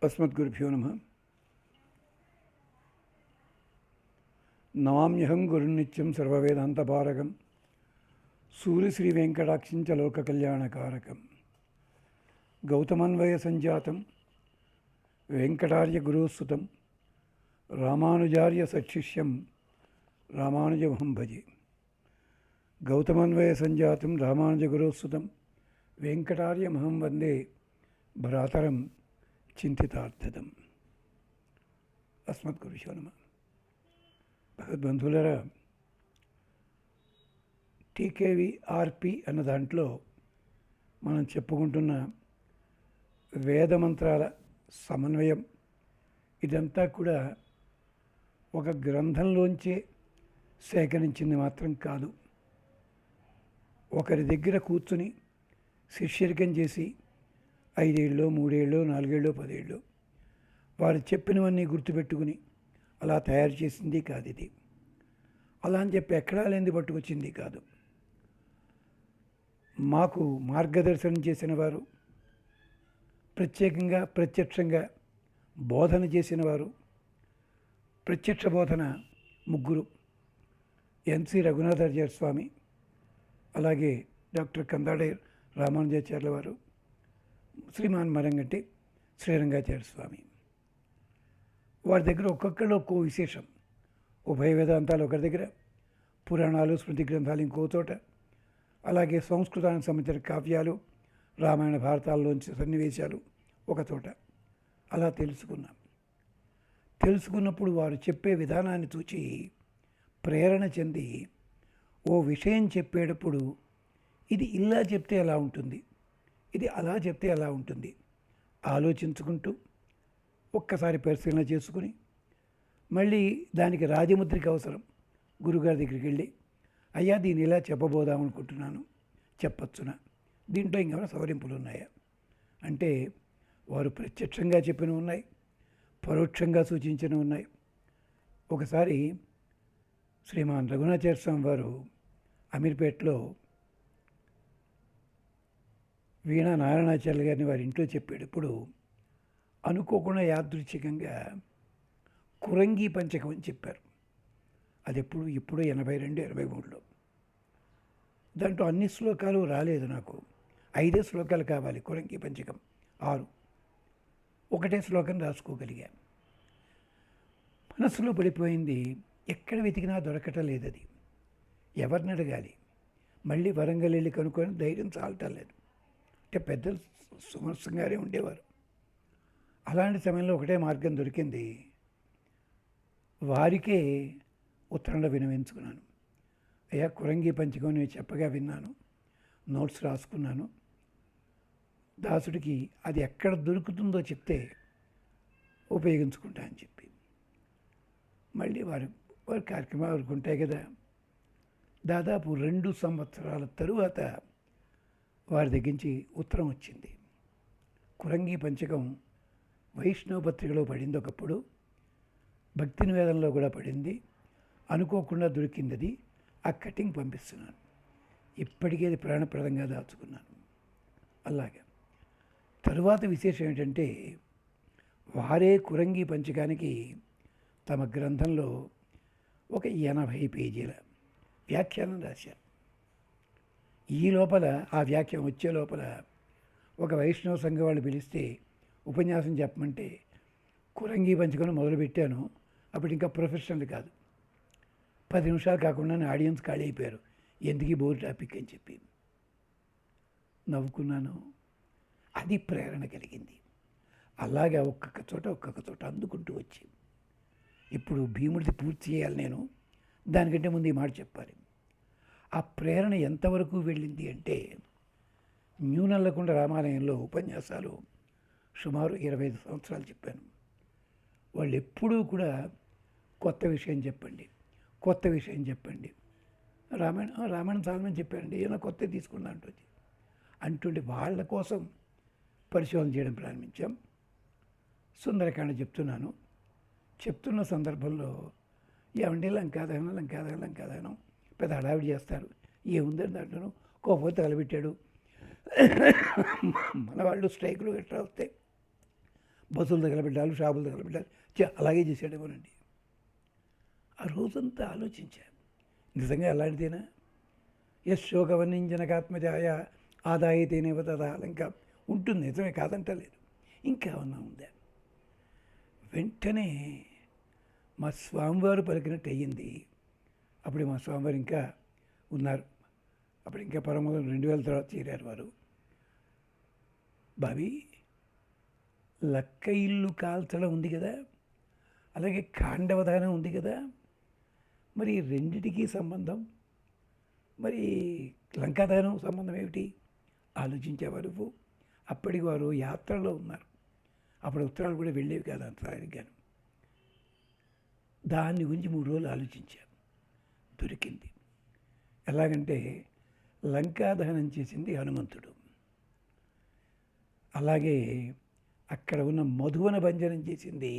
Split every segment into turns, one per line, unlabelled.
अस्मद्गुरुभ्यो नमः। नमाम्यहं गुरुनित्यं सर्ववेदान्तपारगं सूर्यश्रीवेङ्कटाक्षं च लोककल्याणकारकं गौतमन्वयसञ्जातं वेङ्कटार्यगुरुसुतं रामानुजार्यसच्छिष्यं रामानुजमहं भजे। गौतमन्वयसञ्जातं रामानुजगुरुसुतं वेङ्कटार्यमहं वन्दे भ्रातरं చింతితార్థదం. అస్మద్గురుభ్యో నమః. భగవద్బంధువులారా, టీకేవి ఆర్పి అన్న దాంట్లో మనం చెప్పుకుంటున్న వేదమంత్రాల సమన్వయం ఇదంతా కూడా ఒక గ్రంథంలోంచే సేకరించింది మాత్రం కాదు. ఒకరి దగ్గర కూర్చుని శిష్యరికం చేసి 5 ఏళ్ళు 3 ఏళ్ళు 4 ఏళ్ళు 10 ఏళ్ళు వారు చెప్పినవన్నీ గుర్తుపెట్టుకుని అలా తయారు చేసింది కాదు ఇది. అలా అని చెప్పి ఎక్కడా లేనిది పట్టుకొచ్చింది కాదు. మాకు మార్గదర్శనం చేసిన వారు, ప్రత్యేకంగా ప్రత్యక్షంగా బోధన చేసిన వారు, ప్రత్యక్ష బోధన ముగ్గురు: ఎన్సి రఘునాథాచార్య స్వామి, అలాగే డాక్టర్ కందాడే రామానుజాచార్యుల వారు, శ్రీమాన్ మరంగంటి శ్రీరంగాచార్య స్వామి. వారి దగ్గర ఒక్కొక్కళ్ళు ఒక్కో విశేషం. ఉభయ వేదాంతాలు ఒకరి దగ్గర, పురాణాలు స్మృతి గ్రంథాలు ఇంకో చోట, అలాగే సంస్కృతానికి సంబంధించిన కావ్యాలు, రామాయణ భారతాల్లోంచి సన్నివేశాలు ఒక చోట. అలా తెలుసుకున్నప్పుడు వారు చెప్పే విధానాన్ని చూచి ప్రేరణ చెంది ఓ విషయం చెప్పేటప్పుడు ఇది ఇలా చెప్తే ఎలా ఉంటుంది, ఇది అలా చెప్తే ఎలా ఉంటుంది ఆలోచించుకుంటూ ఒక్కసారి పరిశీలన చేసుకుని మళ్ళీ దానికి రాజముద్రికి అవసరం. గురుగారి దగ్గరికి వెళ్ళి, అయ్యా దీన్ని ఇలా చెప్పబోదామనుకుంటున్నాను, చెప్పచ్చునా, దీంట్లో ఇంకేమైనా సవరింపులు ఉన్నాయా అంటే వారు ప్రత్యక్షంగా చెప్పినవి ఉన్నాయి, పరోక్షంగా సూచించినవి ఉన్నాయి. ఒకసారి శ్రీమాన్ రఘునాథాచార్య స్వామి వారు అమీర్పేటలో వీణా నారాయణాచార్య గారిని వారి ఇంట్లో చెప్పేటప్పుడు అనుకోకుండా యాదృచ్ఛికంగా కురంగి పంచకం అని చెప్పారు. అది ఇప్పుడు 82, 83లో. దాంట్లో అన్ని శ్లోకాలు రాలేదు నాకు. 5 శ్లోకాలు కావాలి కురంగి పంచకం, 6. ఒకటే శ్లోకం రాసుకోగలిగా. మనస్సులో పడిపోయింది. ఎక్కడ వెతికినా దొరకటం లేదు. అది ఎవరిని అడగాలి? మళ్ళీ వరంగల్ వెళ్ళి కనుక్కొని ధైర్యం చాలటం లేదు. అంటే పెద్దలు సుమర్శంగానే ఉండేవారు. అలాంటి సమయంలో ఒకటే మార్గం దొరికింది. వారికే ఉత్తరంలో వినవించుకున్నాను. అయ్యా, కురంగి పంచకం నేను చెప్పగా విన్నాను, నోట్స్ రాసుకున్నాను. దాసుడికి అది ఎక్కడ దొరుకుతుందో చెప్తే ఉపయోగించుకుంటా అని చెప్పి మళ్ళీ వారి కార్యక్రమాలు వారికి ఉంటాయి కదా. దాదాపు 2 సంవత్సరాల తరువాత వారి దగ్గర నుంచి ఉత్తరం వచ్చింది. కురంగి పంచకం వైష్ణవ పత్రికలో పడింది ఒకప్పుడు, భక్తి నివేదనలో కూడా పడింది. అనుకోకుండా దొరికింది అది. ఆ కటింగ్ పంపిస్తున్నాను. ఇప్పటికే అది ప్రాణప్రదంగా దాచుకున్నాను. అలాగా తరువాత విశేషం ఏంటంటే, వారే కురంగి పంచకానికి తమ గ్రంథంలో ఒక 80 పేజీల వ్యాఖ్యానం రాశారు. ఈ లోపల ఆ వ్యాఖ్యానం వచ్చే లోపల ఒక వైష్ణవ సంఘం వాళ్ళు పిలిస్తే ఉపన్యాసం చెప్పమంటే కురంగి పంచుకొని మొదలుపెట్టాను. అప్పుడు ఇంకా ప్రొఫెషనల్ కాదు. 10 నిమిషాలు కాకుండా ఆడియన్స్ ఖాళీ అయిపోయారు. ఎందుకు బోర్ టాపిక్ అని చెప్పి నవ్వుకున్నాను. అది ప్రేరణ కలిగింది. అలాగా ఒక్కొక్క చోట అందుకుంటూ వచ్చి ఇప్పుడు భీముడిది పూర్తి చేయాలి నేను. దానికంటే ముందు ఈ మాట చెప్పాలి. ఆ ప్రేరణ ఎంతవరకు వెళ్ళింది అంటే, న్యూనల్లకొండ రామాలయంలో ఉపన్యాసాలు సుమారు 25 సంవత్సరాలు చెప్పాను. వాళ్ళు ఎప్పుడూ కూడా కొత్త విషయం చెప్పండి, రామాయణం చాలామంది చెప్పారండి, ఏమైనా కొత్త తీసుకుందా అంటుండే వాళ్ళ కోసం పరిశోధన చేయడం ప్రారంభించాం. సుందరకాండ చెప్తున్న సందర్భంలో ఏమంటే లంకాదహనం పెద్ద హడావిడి చేస్తారు. ఏముందని దాంట్లోనూ కోపం తగలబెట్టాడు. మన వాళ్ళు స్ట్రైకులు గట్రా వస్తే బస్సులు తగలబెట్టాలి, షాపులు తగలబెట్టాలి, అలాగే చేశాడేమోనండి. ఆ రోజంతా ఆలోచించాను, నిజంగా అలాంటిదేనా? యశోకవర్ణించనకాత్మజాయ ఆదాయితేనేవ తదా, ఇంకా ఉంటుంది, నిజమే, కాదంటలేదు. ఇంకా ఏమన్నా ఉందా? వెంటనే మా స్వామివారు పలికినట్టు అయ్యింది. అప్పుడు మా స్వామివారు ఇంకా ఉన్నారు. అప్పుడు ఇంకా పరమలో 2000 తర్వాత చేరారు వారు. బాబీ, లక్క ఇల్లు కాల్చడం ఉంది కదా, అలాగే కాండవదానం ఉంది కదా, మరి రెండిటికి సంబంధం, మరి లంకాదహనం సంబంధం ఏమిటి ఆలోచించేవారు. అప్పటికి వారు యాత్రలో ఉన్నారు. అప్పుడు ఉత్తరాలు కూడా వెళ్ళేవి కాదు అంత సరిగ్గాను. దాన్ని గురించి 3 రోజులు ఆలోచించాను. దొరికింది. ఎలాగంటే లంకాదహనం చేసింది హనుమంతుడు, అలాగే అక్కడ ఉన్న మధువన భంజనం చేసింది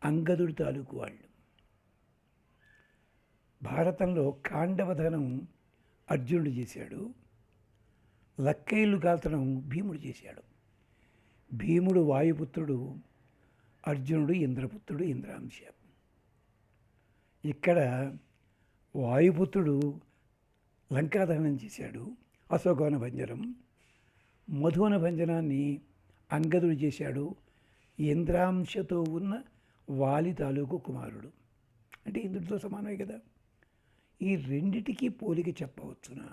అంగదుడి తాలూకు వాళ్ళు. భారతంలో కాండవదహనం అర్జునుడు చేశాడు, లక్కయిల్లు కాల్చడం భీముడు చేశాడు. భీముడు వాయుపుత్రుడు, అర్జునుడు ఇంద్రపుత్రుడు, ఇంద్రాంశ. ఇక్కడ వాయుపుత్రుడు లంకాదహనం చేశాడు, అశోకవన భంజనం. మధువన భంజనాన్ని అంగదుడు చేశాడు, ఇంద్రాంశతో ఉన్న వాలి తాలూకు కుమారుడు. అంటే ఇంద్రుడితో సమానమే కదా. ఈ రెండిటికి పోలిక చెప్పవచ్చునా?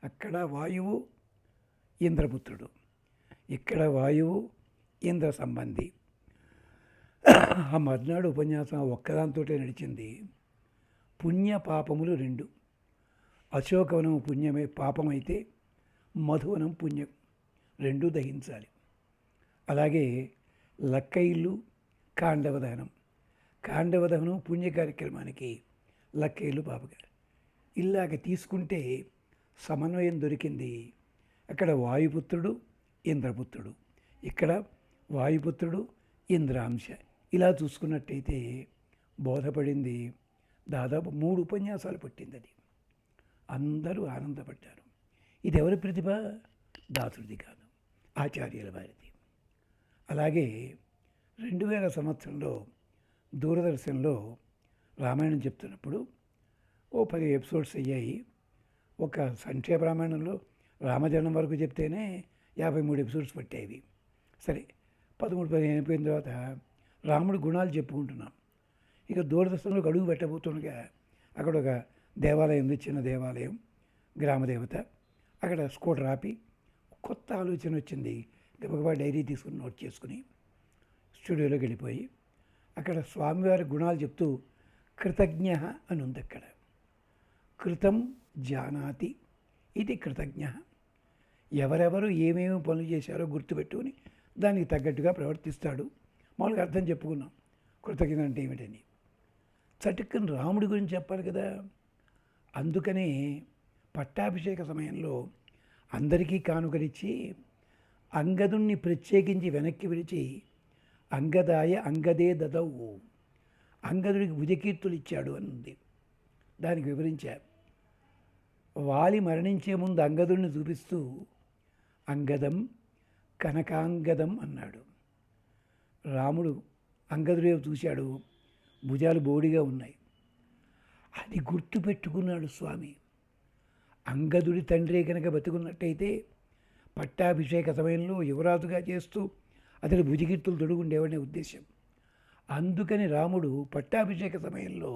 అక్కడ వాయువు ఇంద్రపుత్రుడు, ఇక్కడ వాయువు ఇంద్ర సంబంధి. ఆ మర్నాడు ఉపన్యాసం ఒక్కదాంతో నడిచింది. పుణ్య పాపములు 2. అశోకవనం పుణ్యమే పాపమైతే మధువనం పుణ్యం, 2 దహించాలి. అలాగే లక్క ఇల్లు కాండవదహనం, కాండవదహనం పుణ్య కార్యక్రమానికి, లక్క ఇల్లు పాపగా. ఇలాగ తీసుకుంటే సమన్వయం దొరికింది. అక్కడ వాయుపుత్రుడు ఇంద్రపుత్రుడు, ఇక్కడ వాయుపుత్రుడు ఇంద్రాంశ. ఇలా చూసుకున్నట్టయితే బోధపడింది. దాదాపు 3 ఉపన్యాసాలు పట్టింది అది. అందరూ ఆనందపడ్డారు. ఇది ఎవరి ప్రతిభ? దాసుడిది కాదు, ఆచార్యుల వారిది. అలాగే 2000 సంవత్సరంలో దూరదర్శన్లో రామాయణం చెప్తున్నప్పుడు 10 ఎపిసోడ్స్ అయ్యాయి. ఒక సంక్షేప రామాయణంలో రామజన్మం వరకు చెప్తేనే 53 ఎపిసోడ్స్ పట్టేవి. సరే, 13-15 అయిపోయిన తర్వాత రాముడి గుణాలు చెప్పుకుంటున్నాం. ఇక దూరదర్శనంలోకి అడుగు పెట్టబోతుండగా అక్కడ ఒక దేవాలయం ఉంది, చిన్న దేవాలయం, గ్రామదేవత. అక్కడ స్కూటర్ ఆపి కొత్త ఆలోచన వచ్చింది. గబగబా డైరీ తీసుకుని నోట్ చేసుకుని స్టూడియోలోకి వెళ్ళిపోయి అక్కడ స్వామివారి గుణాలు చెప్తూ కృతజ్ఞ అని ఉంది. అక్కడ కృతం జానాతి ఇది కృతజ్ఞ. ఎవరెవరు ఏమేమి పనులు చేశారో గుర్తుపెట్టుకుని దానికి తగ్గట్టుగా ప్రవర్తిస్తాడు. మామూలుగా అర్థం చెప్పుకున్నాం కృతజ్ఞత అంటే ఏమిటని. చటుక్కుని రాముడి గురించి చెప్పాలి కదా. అందుకనే పట్టాభిషేక సమయంలో అందరికీ కానుకలిచ్చి అంగదుణ్ణి ప్రత్యేకించి వెనక్కి పిలిచి అంగదాయ అంగదే దదవు, అంగదుడికి భుజకీర్తులు ఇచ్చాడు అని ఉంది. దానికి వివరించారు. వాలి మరణించే ముందు అంగదుడిని చూపిస్తూ అంగదం కనకాంగదం అన్నాడు. రాముడు అంగదుడే చూశాడు, భుజాలు బోడిగా ఉన్నాయి. అది గుర్తుపెట్టుకున్నాడు స్వామి. అంగదుడి తండ్రి కనుక బతుకున్నట్టయితే పట్టాభిషేక సమయంలో యువరాజుగా చేస్తూ అతడి భుజకీర్తులు తొడుగుండేవనే ఉద్దేశం. అందుకని రాముడు పట్టాభిషేక సమయంలో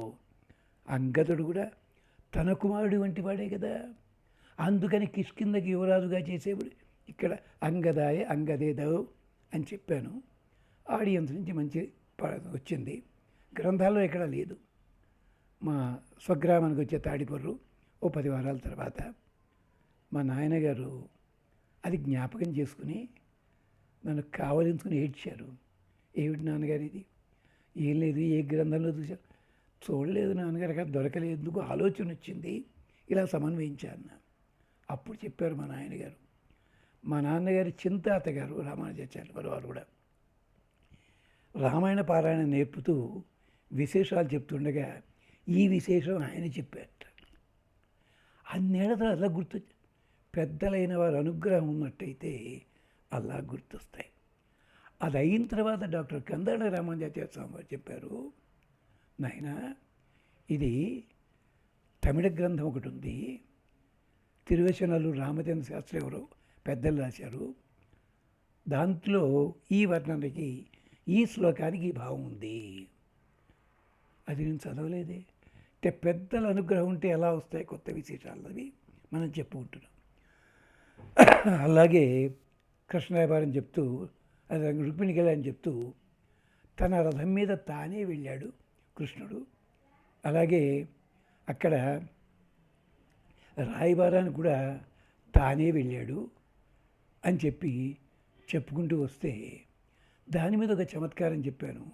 అంగదుడు కూడా తన కుమారుడు వంటి వాడే కదా. అందుకని కిష్కిందకి యువరాజుగా చేసేవాడు. ఇక్కడ అంగదాయ అంగదేదవ్ అని చెప్పాను. ఆడియన్స్ నుంచి మంచి వచ్చింది. గ్రంథాల్లో ఎక్కడా లేదు. మా స్వగ్రామానికి వచ్చే తాడిపర్రు 10 వారాల తర్వాత మా నాయనగారు అది జ్ఞాపకం చేసుకుని నన్ను కావలించుకుని ఏడ్చారు. ఏమిటి నాన్నగారు ఇది? ఏం లేదు, ఏ గ్రంథంలో చూశారు? చూడలేదు నాన్నగారు, అక్కడ దొరకలేదు, ఎందుకు ఆలోచన వచ్చింది, ఇలా సమన్వయించాను. అప్పుడు చెప్పారు మా నాయనగారు. మా నాన్నగారి చింతాత గారు రామానుజాచార్యులు వారు కూడా రామాయణ పారాయణ నేర్పుతూ విశేషాలు చెప్తుండగా ఈ విశేషం ఆయన చెప్పారట. అన్నేళ్ళతో అలా గుర్తు, పెద్దలైన వారి అనుగ్రహం ఉన్నట్టయితే అలా గుర్తొస్తాయి. అది అయిన తర్వాత డాక్టర్ కందాడ రామానుజాచార్య స్వామి వారు చెప్పారు, నాయన ఇది తమిళ గ్రంథం ఒకటి ఉంది, తిరువచనాలు రామచంద్ర శాస్త్రి ఎవరో పెద్దలు రాశారు, దాంట్లో ఈ వర్ణనకి ఈ శ్లోకానికి ఈ భావం ఉంది. అది నేను చదవలేదే. అంటే పెద్దల అనుగ్రహం ఉంటే ఎలా వస్తాయి కొత్త విశేషాలు, అవి మనం చెప్పుకుంటున్నాం. అలాగే కృష్ణరాయబారని చెప్తూ, అది రుక్మిణికి వెళ్ళని చెప్తూ తన రథం మీద తానే వెళ్ళాడు కృష్ణుడు. అలాగే అక్కడ రాయబారానికి కూడా తానే వెళ్ళాడు అని చెప్పి చెప్పుకుంటూ వస్తే దాని మీద ఒక చమత్కారం చెప్పాను.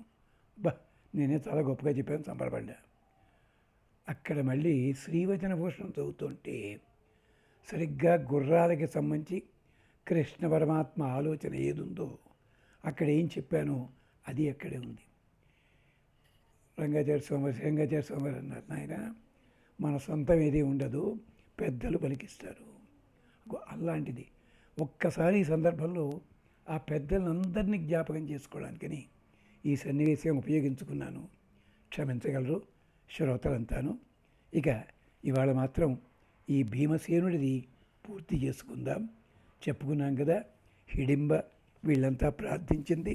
నేనే చాలా గొప్పగా చెప్పాను, సంబరపడ్డా. అక్కడ మళ్ళీ శ్రీవచన భూషణం చదువుతుంటే సరిగ్గా గుర్రాలకి సంబంధించి కృష్ణ పరమాత్మ ఆలోచన ఏదుందో అక్కడ ఏం చెప్పానో అది అక్కడే ఉంది. రంగాచార్య స్వామి అన్నారు, నాయన మన సొంతం ఏది ఉండదు, పెద్దలు పలికిస్తారు. అలాంటిది ఒక్కసారి ఈ సందర్భంలో ఆ పెద్దలందరినీ జ్ఞాపకం చేసుకోవడానికని ఈ సన్నివేశం ఉపయోగించుకున్నాను. క్షమించగలరు శ్రోతలంతాను. ఇక ఇవాళ మాత్రం ఈ భీమసేనుడిది పూర్తి చేసుకుందాం. చెప్పుకున్నాం కదా, హిడింబ వీళ్ళంతా ప్రార్థించింది.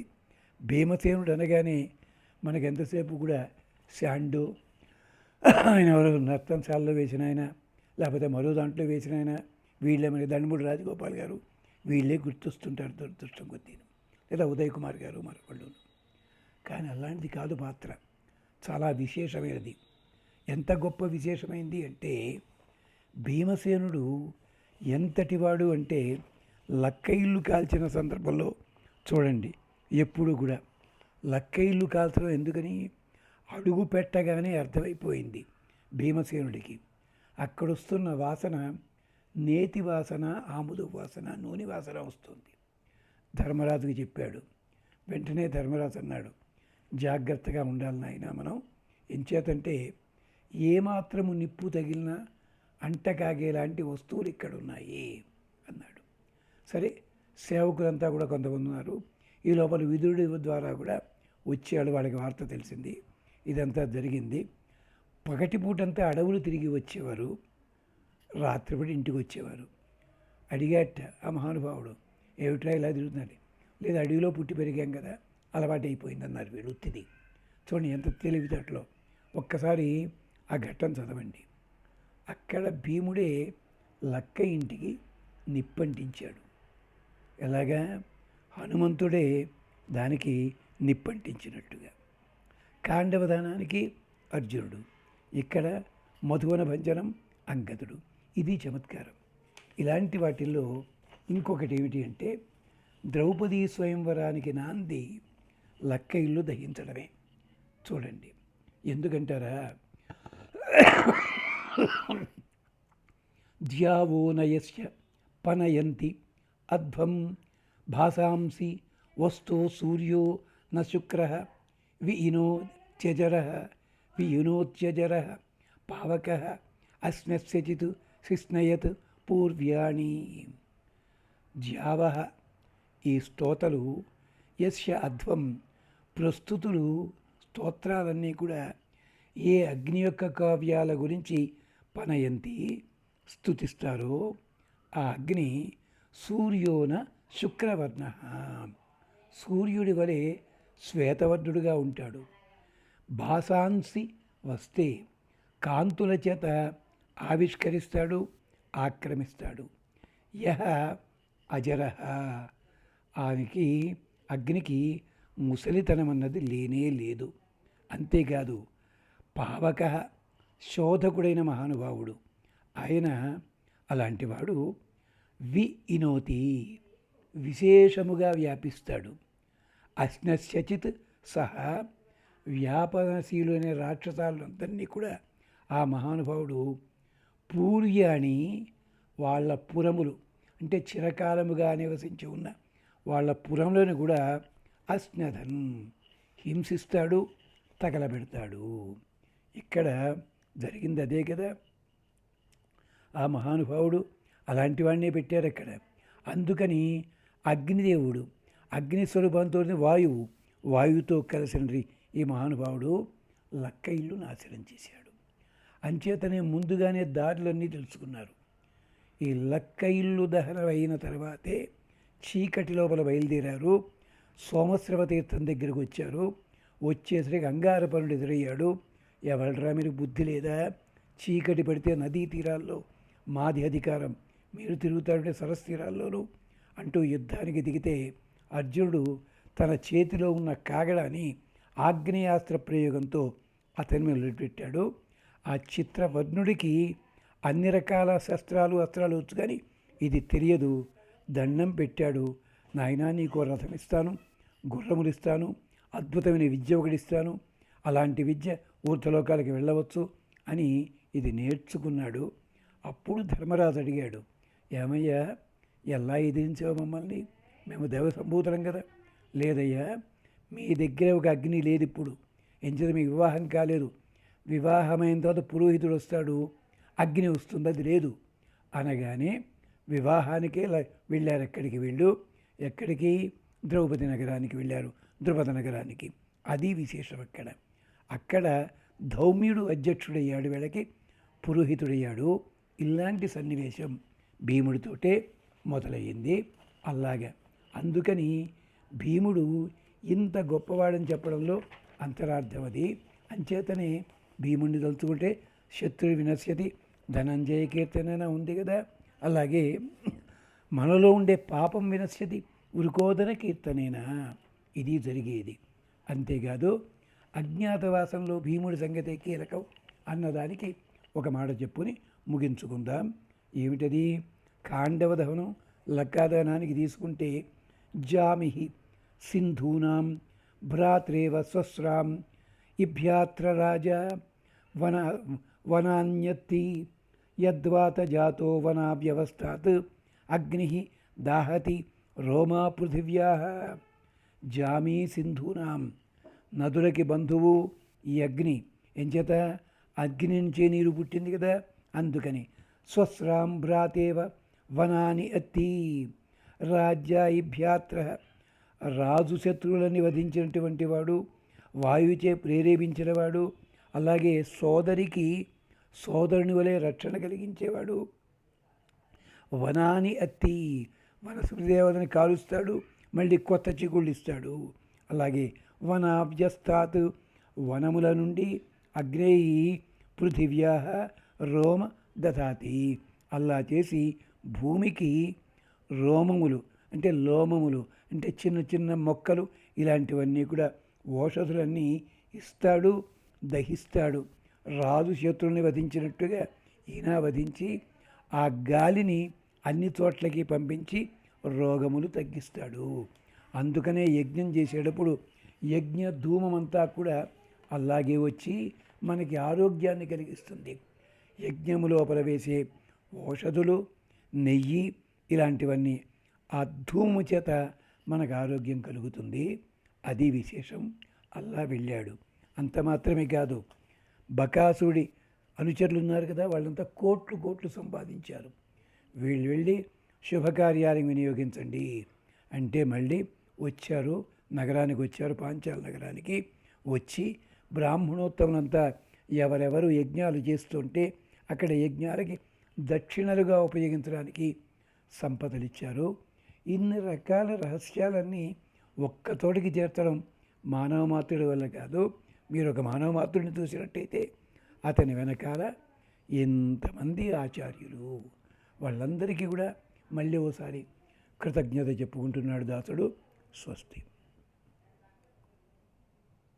భీమసేనుడు అనగానే మనకు ఎంతసేపు కూడా శాండు, ఆయన ఎవరు నర్తనశాలలో వేసిన ఆయన, లేకపోతే మరో దాంట్లో వేసిన ఆయన, వీళ్ళే మన దండమూడి రాజగోపాల్ గారు, వీళ్ళే గుర్తొస్తుంటారు దురదృష్టం కొద్దీ, లేదా ఉదయ్ కుమార్ గారు మరొకళ్ళు. కానీ అలాంటిది కాదు పాత్ర, చాలా విశేషమైనది. ఎంత గొప్ప విశేషమైంది అంటే భీమసేనుడు ఎంతటివాడు అంటే లక్క ఇల్లు కాల్చిన సందర్భంలో చూడండి, ఎప్పుడు కూడా లక్క ఇల్లు కాల్చడం ఎందుకని అడుగు పెట్టగానే అర్థమైపోయింది భీమసేనుడికి. అక్కడొస్తున్న వాసన నేతి వాసన, ఆముదు వాసన, నూనె వాసన వస్తుంది. ధర్మరాజుకి చెప్పాడు. వెంటనే ధర్మరాజు అన్నాడు, జాగ్రత్తగా ఉండాలి నాయన మనం. ఎంచేతంటే ఏమాత్రము నిప్పు తగిలినా అంటకాగేలాంటి వస్తువులు ఇక్కడ ఉన్నాయి అన్నాడు. సరే, సేవకులంతా కూడా కొంతమంది ఉన్నారు. ఈ లోపల విదురుడి ద్వారా కూడా వచ్చాడు, వాళ్ళకి వార్త తెలిసింది. ఇదంతా జరిగింది. పగటిపూటంతా అడవులు తిరిగి వచ్చేవారు, రాత్రిపూట ఇంటికి వచ్చేవారు. అడిగాట ఆ మహానుభావుడు, ఏమిట్రా ఇలా తిరుగుతున్నాడు? లేదా అడవిలో పుట్టి పెరిగాం కదా, అలవాటు అయిపోయిందన్నారు వీడు ఉత్తిది. చూడండి ఎంత తెలివితేటలో. ఒక్కసారి ఆ ఘట్టం చదవండి. అక్కడ భీముడే లక్క ఇంటికి నిప్పంటించాడు. ఎలాగా? హనుమంతుడే దానికి నిప్పంటించినట్టుగా. కాండవదానానికి అర్జునుడు, ఇక్కడ మధువన భంజనం అంగదుడు. ఇది చమత్కారం. ఇలాంటి వాటిల్లో ఇంకొకటి ఏమిటి అంటే ద్రౌపదీ స్వయంవరానికి నాంది లక్క ఇల్లు దహించడమే. చూడండి, ఎందుకంటారా? ధ్యావో నయస్య పనయంతి అధ్వం భాసాంసి వస్తో సూర్యో న శుక్ర వియునోత్యజర పావక అస్నస్యచిత్ శిస్నయత్ పూర్వ్యాణి. ధ్యావ ఈ స్తోతలు, యస్య అధ్వం ప్రస్తుతులు, స్తోత్రాలన్నీ కూడా ఏ అగ్ని యొక్క కావ్యాల గురించి పనయంతి స్తుతిస్తారో ఆ అగ్ని సూర్యోన శుక్రవర్ణ, సూర్యుడి వలె శ్వేతవర్ణుడుగా ఉంటాడు. భాసాంసి వస్తే కాంతుల చేత ఆవిష్కరిస్తాడు, ఆక్రమిస్తాడు. యహ అజర, ఆయనకి అగ్నికి ముసలితనం అన్నది లేనే లేదు. అంతేకాదు పావక, శోధకుడైన మహానుభావుడు ఆయన. అలాంటివాడు వినోతి, విశేషముగా వ్యాపిస్తాడు. అస్నశ్యచిత్ సహా, వ్యాపనశీలైన రాక్షసాలందరినీ కూడా ఆ మహానుభావుడు పూర్యాణి, వాళ్ళ పురములు అంటే చిరకాలముగా నివసించి ఉన్న వాళ్ళ పురంలోని కూడా అస్నధన్, హింసిస్తాడు, తగలబెడతాడు. ఇక్కడ జరిగింది అదే కదా. ఆ మహానుభావుడు అలాంటి వాడినే పెట్టారు అక్కడ. అందుకని అగ్నిదేవుడు అగ్నిస్వరూపంతో వాయువు, వాయువుతో కలిసిన ఈ మహానుభావుడు లక్క ఇల్లు నాశనం చేశాడు. అంచేతనే ముందుగానే దారులన్నీ తెలుసుకున్నారు. ఈ లక్క ఇల్లు దహనం అయిన తర్వాతే చీకటి లోపల బయలుదేరారు. సోమశ్రవ తీర్థం దగ్గరికి వచ్చారు. వచ్చేసరికి అంగారపనుడు ఎదురయ్యాడు. ఎవరిరా మీరు బుద్ధి లేదా? చీకటి పడితే నదీ తీరాల్లో మాది అధికారం, మీరు తిరుగుతారంటే సరస్సు తీరాల్లోనూ అంటూ యుద్ధానికి దిగితే అర్జునుడు తన చేతిలో ఉన్న కాగడాన్ని ఆగ్నేయాస్త్ర ప్రయోగంతో అతని మీద పెట్టాడు. ఆ చిత్రవర్ణుడికి అన్ని రకాల శస్త్రాలు అస్త్రాలు వచ్చు, కానీ ఇది తెలియదు. దండం పెట్టాడు. నాయనా, నీకో రథం ఇస్తాను, గుర్రములు ఇస్తాను, అద్భుతమైన విద్య ఒకటిస్తాను, అలాంటి విద్య ఊర్ధ్వలోకాలకి వెళ్ళవచ్చు అని ఇది నేర్చుకున్నాడు. అప్పుడు ధర్మరాజు అడిగాడు, ఏమయ్యా, ఎలా ఎదిరించావు మమ్మల్ని? మేము దేవ సంభూతులం కదా. లేదయ్యా, మీ దగ్గర ఒక అగ్ని లేదు ఇప్పుడు, ఎంచేత మీ వివాహం కాలేదు. వివాహమైన తర్వాత పురోహితుడు వస్తాడు, అగ్ని వస్తుంది, అది లేదు అనగానే వివాహానికే వెళ్ళారు. ఎక్కడికి వెళ్ళు? ఎక్కడికి? ద్రౌపది నగరానికి వెళ్ళారు, ద్రుపద నగరానికి. అది విశేషం. అక్కడ ధౌమ్యుడు అధ్యక్షుడయ్యాడు, వీళ్ళకి పురోహితుడయ్యాడు. ఇలాంటి సన్నివేశం భీముడితోటే మొదలయ్యింది. అలాగా అందుకని భీముడు ఇంత గొప్పవాడని చెప్పడంలో అంతరార్థం అది. అంచేతనే భీముడిని తలుచుకుంటే శత్రువు వినశ్యతి ధనంజయ కీర్తన ఉంది కదా. అలాగే మనలో ఉండే పాపం వినశ్యతి ఉరుకోదన కీర్తనేనా, ఇది జరిగేది. అంతేకాదు అజ్ఞాతవాసంలో భీముడి సంగతే కీలకం అన్నదానికి ఒక మాట చెప్పుని ముగించుకుందాం. ఏమిటది? ఖాండవ దహనం లక్కాదహనానికి తీసుకుంటే జామిహి సింధూనాం భ్రాత్రేవ స్వస్రాం ఇభ్యాత్ర రాజా వనాన్యత్తి యద్వాత జాతో వనావ్యవస్థాత్ అగ్ని దాహతి రోమా పృథివ్యా. జామీ సింధూనాం, నదులకి బంధువు ఈ అగ్ని. ఎంచేత అగ్ని నుంచే నీరు పుట్టింది కదా, అందుకని. స్వస్రాం భ్రాతేవ వనాని అత్తి రాజ్యాయిభ్యాత్ర, రాజు శత్రువులని వధించినటువంటి వాడు, వాయువుచే ప్రేరేపించినవాడు, అలాగే సోదరికి సోదరుని వలె రక్షణ కలిగించేవాడు. వనాని అత్తి, వనస్పతిదేవతని కాలుస్తాడు, మళ్ళీ కొత్త చిగుళ్ళు ఇస్తాడు. అలాగే వనాభ్యస్తాత్, వనముల నుండి అగ్నేయి పృథివ్యా రోమ దధాతి, అలా చేసి భూమికి రోమములు అంటే లోమములు అంటే చిన్న చిన్న మొక్కలు ఇలాంటివన్నీ కూడా ఓషధులన్నీ ఇస్తాడు, దహిస్తాడు. రాజు శత్రువుని వధించినట్టుగా ఈయన వధించి ఆ గాలిని అన్ని చోట్లకి పంపించి రోగములు తగ్గిస్తాడు. అందుకనే యజ్ఞం చేసేటప్పుడు యజ్ఞ ధూమమంతా కూడా అలాగే వచ్చి మనకి ఆరోగ్యాన్ని కలిగిస్తుంది. యజ్ఞము లోపల వేసే ఔషధులు, నెయ్యి ఇలాంటివన్నీ ఆ ధూము చేత మనకు ఆరోగ్యం కలుగుతుంది. అది విశేషం. అల్లా వెళ్ళాడు. అంత మాత్రమే కాదు, బకాసుడి అనుచరులు ఉన్నారు కదా, వాళ్ళంతా కోట్లు కోట్లు సంపాదించారు. వీళ్ళు వెళ్ళి శుభకార్యాలకు వినియోగించండి అంటే మళ్ళీ వచ్చారు, నగరానికి వచ్చారు, పాంచాల నగరానికి వచ్చి బ్రాహ్మణోత్తములంతా ఎవరెవరు యజ్ఞాలు చేస్తుంటే అక్కడ యజ్ఞాలకి దక్షిణలుగా ఉపయోగించడానికి సంపదలు ఇచ్చారు. ఇన్ని రకాల రహస్యాలన్నీ ఒక్కతోటికి చేర్చడం మానవ మాతృడి వల్ల కాదు. మీరు ఒక మానవ మాతృడిని చూసినట్టయితే అతని వెనకాల ఎంతమంది ఆచార్యులు, వాళ్ళందరికీ కూడా మళ్ళీ ఓసారి కృతజ్ఞత చెప్పుకుంటున్నాడు దాసుడు. స్వస్తి.